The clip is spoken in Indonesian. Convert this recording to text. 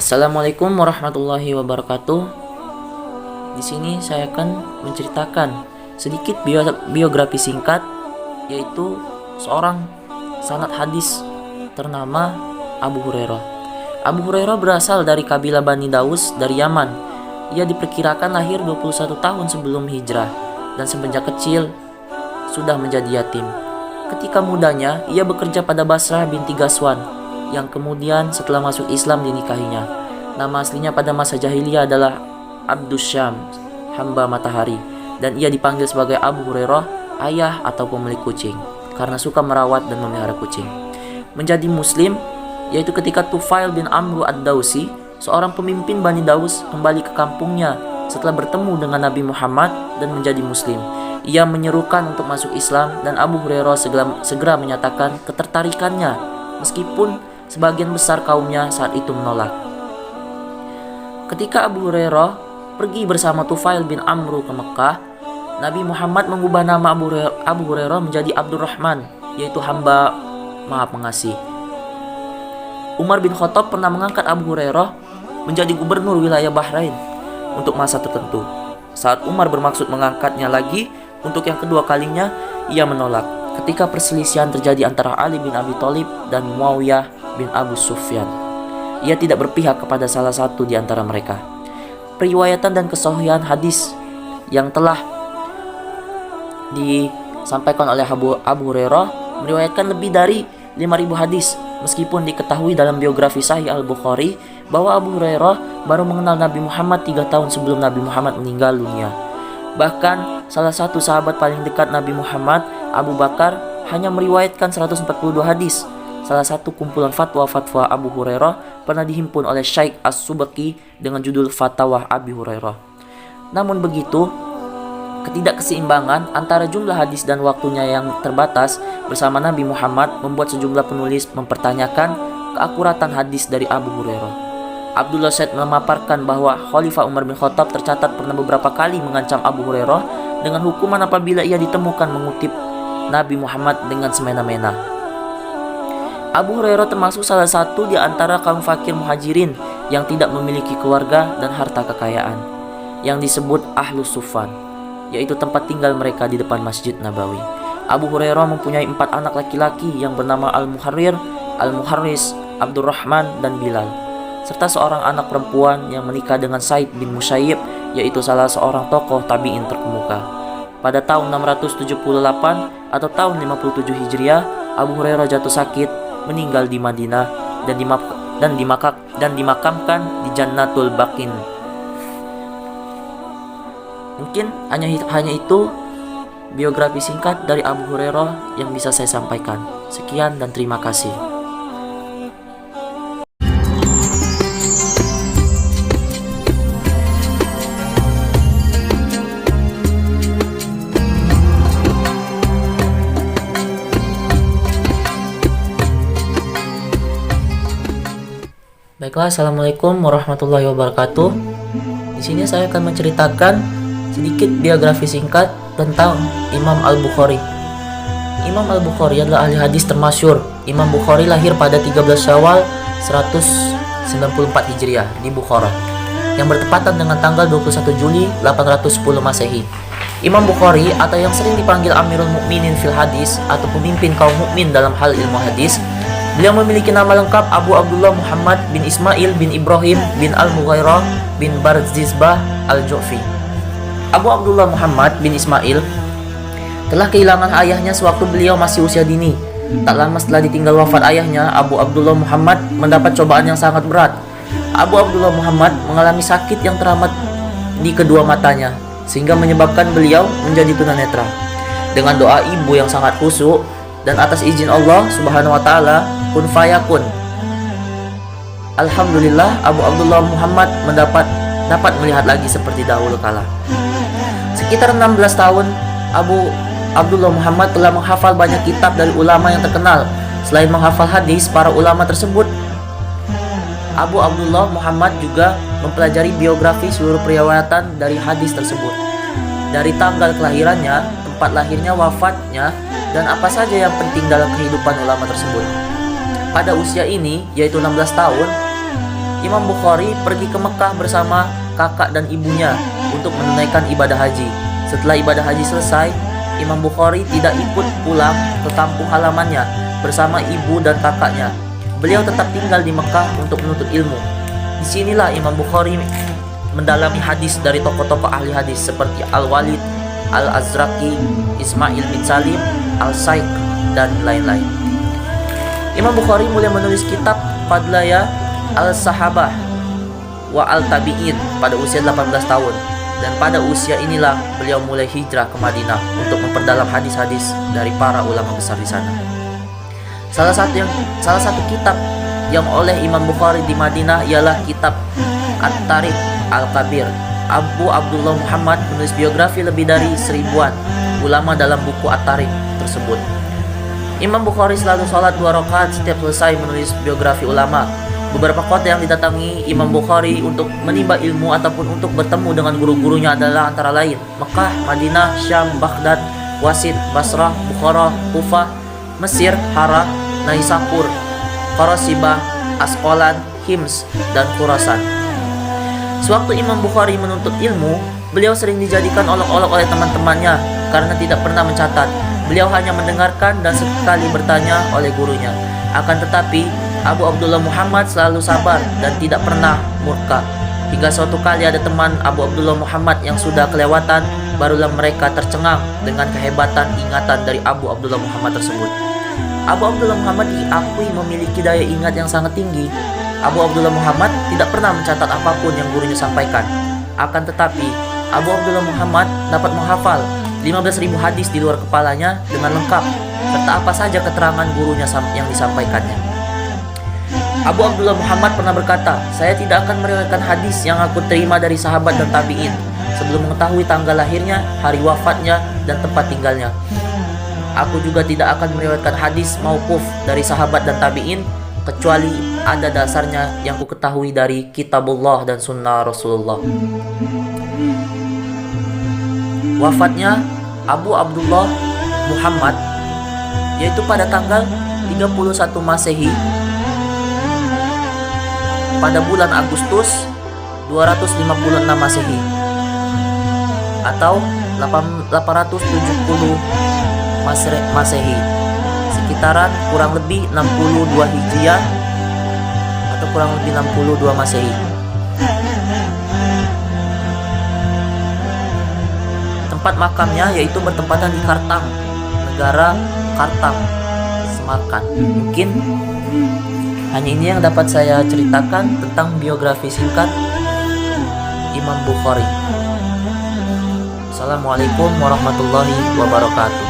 Assalamualaikum warahmatullahi wabarakatuh. Di sini saya akan menceritakan sedikit biografi singkat, yaitu seorang sanad hadis ternama Abu Hurairah. Abu Hurairah berasal dari kabilah Bani Daus dari Yaman. Ia diperkirakan lahir 21 tahun sebelum hijrah dan semenjak kecil sudah menjadi yatim. Ketika mudanya, ia bekerja pada Basrah binti Ghazwan, yang kemudian setelah masuk Islam dinikahinya. Nama aslinya pada masa jahiliyah adalah Abdus Syam, hamba matahari, dan ia dipanggil sebagai Abu Hurairah, ayah atau pemilik kucing, karena suka merawat dan memelihara kucing. Menjadi muslim, yaitu ketika Tufail bin Amru ad-Dausi, seorang pemimpin Bani Daus, kembali ke kampungnya setelah bertemu dengan Nabi Muhammad dan menjadi muslim. Ia menyerukan untuk masuk Islam dan Abu Hurairah segera menyatakan ketertarikannya, meskipun sebagian besar kaumnya saat itu menolak. Ketika Abu Hurairah pergi bersama Tufail bin Amru ke Mekah, Nabi Muhammad mengubah nama Abu Hurairah menjadi Abdurrahman, yaitu hamba Maha Pengasih. Umar bin Khattab pernah mengangkat Abu Hurairah menjadi gubernur wilayah Bahrain untuk masa tertentu. Saat Umar bermaksud mengangkatnya lagi untuk yang kedua kalinya, ia menolak. Ketika perselisihan terjadi antara Ali bin Abi Thalib dan Muawiyah bin Abu Sufyan, ia tidak berpihak kepada salah satu di antara mereka. Periwayatan dan kesahihan hadis yang telah disampaikan oleh Abu Hurairah meriwayatkan lebih dari 5.000 hadis, meskipun diketahui dalam biografi Sahih Al-Bukhari bahwa Abu Hurairah baru mengenal Nabi Muhammad 3 tahun sebelum Nabi Muhammad meninggal dunia. Bahkan salah satu sahabat paling dekat Nabi Muhammad, Abu Bakar, hanya meriwayatkan 142 hadis. Salah satu kumpulan fatwa-fatwa Abu Hurairah pernah dihimpun oleh Syekh As-Subaki dengan judul Fatwa Abi Hurairah. Namun begitu, ketidakseimbangan antara jumlah hadis dan waktunya yang terbatas bersama Nabi Muhammad membuat sejumlah penulis mempertanyakan keakuratan hadis dari Abu Hurairah. Abdullah Said memaparkan bahwa Khalifah Umar bin Khattab tercatat pernah beberapa kali mengancam Abu Hurairah dengan hukuman apabila ia ditemukan mengutip Nabi Muhammad dengan semena-mena. Abu Hurairah termasuk salah satu di antara kaum fakir muhajirin yang tidak memiliki keluarga dan harta kekayaan, yang disebut Ahlus Suffan, yaitu tempat tinggal mereka di depan Masjid Nabawi. Abu Hurairah mempunyai 4 anak laki-laki yang bernama Al-Muharrir, Al-Muharris, Abdurrahman, dan Bilal, serta seorang anak perempuan yang menikah dengan Said bin Musayyib, yaitu salah seorang tokoh tabi'in terkemuka. Pada tahun 678 atau tahun 57 Hijriah, Abu Hurairah jatuh sakit, meninggal di Madinah dan dimakamkan di Jannatul Baqin. Mungkin hanya itu biografi singkat dari Abu Hurairah yang bisa saya sampaikan. Sekian dan terima kasih. Baiklah, assalamualaikum warahmatullahi wabarakatuh. Di sini saya akan menceritakan sedikit biografi singkat tentang Imam Al-Bukhari. Imam Al-Bukhari adalah ahli hadis termasyhur. Imam Bukhari lahir pada 13 Syawal 194 Hijriah di Bukhara, yang bertepatan dengan tanggal 21 Juli 810 Masehi. Imam Bukhari, atau yang sering dipanggil Amirul Mukminin fil Hadis atau pemimpin kaum mukmin dalam hal ilmu hadis, beliau memiliki nama lengkap Abu Abdullah Muhammad bin Ismail bin Ibrahim bin Al-Mughirah bin Barzizbah Al-Ju'fi. Abu Abdullah Muhammad bin Ismail telah kehilangan ayahnya sewaktu beliau masih usia dini. Tak lama setelah ditinggal wafat ayahnya, Abu Abdullah Muhammad mendapat cobaan yang sangat berat. Abu Abdullah Muhammad mengalami sakit yang teramat di kedua matanya, sehingga menyebabkan beliau menjadi tunanetra. Dengan doa ibu yang sangat khusyuk dan atas izin Allah Subhanahu wa taala, kun fayakun, alhamdulillah, Abu Abdullah Muhammad dapat melihat lagi seperti dahulu kala. Sekitar 16 tahun, Abu Abdullah Muhammad telah menghafal banyak kitab dari ulama yang terkenal. Selain menghafal hadis para ulama tersebut, Abu Abdullah Muhammad juga mempelajari biografi seluruh periwayatan dari hadis tersebut, dari tanggal kelahirannya, tempat lahirnya, wafatnya, dan apa saja yang penting dalam kehidupan ulama tersebut. Pada usia ini, yaitu 16 tahun, Imam Bukhari pergi ke Mekah bersama kakak dan ibunya untuk menunaikan ibadah haji. Setelah ibadah haji selesai, Imam Bukhari tidak ikut pulang ke kampung halamannya bersama ibu dan kakaknya. Beliau tetap tinggal di Mekah untuk menuntut ilmu. Disinilah Imam Bukhari mendalami hadis dari tokoh-tokoh ahli hadis seperti Al-Walid, Al-Azraqi, Ismail bin Salim, Al-Saiq, dan lain-lain. Imam Bukhari mulai menulis kitab Fadlaya Al-Sahabah wa Al-Tabi'in pada usia 18 tahun. Dan pada usia inilah beliau mulai hijrah ke Madinah untuk memperdalam hadis-hadis dari para ulama besar di sana. Salah satu kitab yang oleh Imam Bukhari di Madinah ialah kitab At-Tarikh Al-Kabir. Abu Abdullah Muhammad menulis biografi lebih dari 1000-an ulama dalam buku At-Tarikh tersebut. Imam Bukhari selalu sholat 2 rakaat setiap selesai menulis biografi ulama. Beberapa kota yang didatangi Imam Bukhari untuk menimba ilmu ataupun untuk bertemu dengan guru-gurunya adalah antara lain Mekah, Madinah, Syam, Baghdad, Wasit, Basrah, Bukhara, Kufah, Mesir, Hara, Naisapur, Qarasibah, Asqalan, Hims, dan Khurasan. Sewaktu Imam Bukhari menuntut ilmu, beliau sering dijadikan olok-olok oleh teman-temannya karena tidak pernah mencatat. Beliau hanya mendengarkan dan sekali bertanya oleh gurunya. Akan tetapi, Abu Abdullah Muhammad selalu sabar dan tidak pernah murka. Hingga suatu kali ada teman Abu Abdullah Muhammad yang sudah kelewatan, barulah mereka tercengang dengan kehebatan ingatan dari Abu Abdullah Muhammad tersebut. Abu Abdullah Muhammad diakui memiliki daya ingat yang sangat tinggi. Abu Abdullah Muhammad tidak pernah mencatat apapun yang gurunya sampaikan. Akan tetapi, Abu Abdullah Muhammad dapat menghafal 15.000 hadis di luar kepalanya dengan lengkap, serta apa saja keterangan gurunya yang disampaikannya. Abu Abdullah Muhammad pernah berkata, "Saya tidak akan meriwayatkan hadis yang aku terima dari sahabat dan tabi'in sebelum mengetahui tanggal lahirnya, hari wafatnya, dan tempat tinggalnya. Aku juga tidak akan meriwayatkan hadis mauquf dari sahabat dan tabi'in kecuali ada dasarnya yang ku ketahui dari kitabullah dan sunnah Rasulullah." Wafatnya Abu Abdullah Muhammad yaitu pada tanggal 31 Masehi pada bulan Agustus 256 Masehi atau 870 Masehi, sekitaran kurang lebih 62 Hijriah atau kurang lebih 62 Masehi. Tempat makamnya yaitu bertempatan di Kartang, negara Kartang, Semarkand. Mungkin hanya ini yang dapat saya ceritakan tentang biografi singkat Imam Bukhari. Assalamualaikum warahmatullahi wabarakatuh.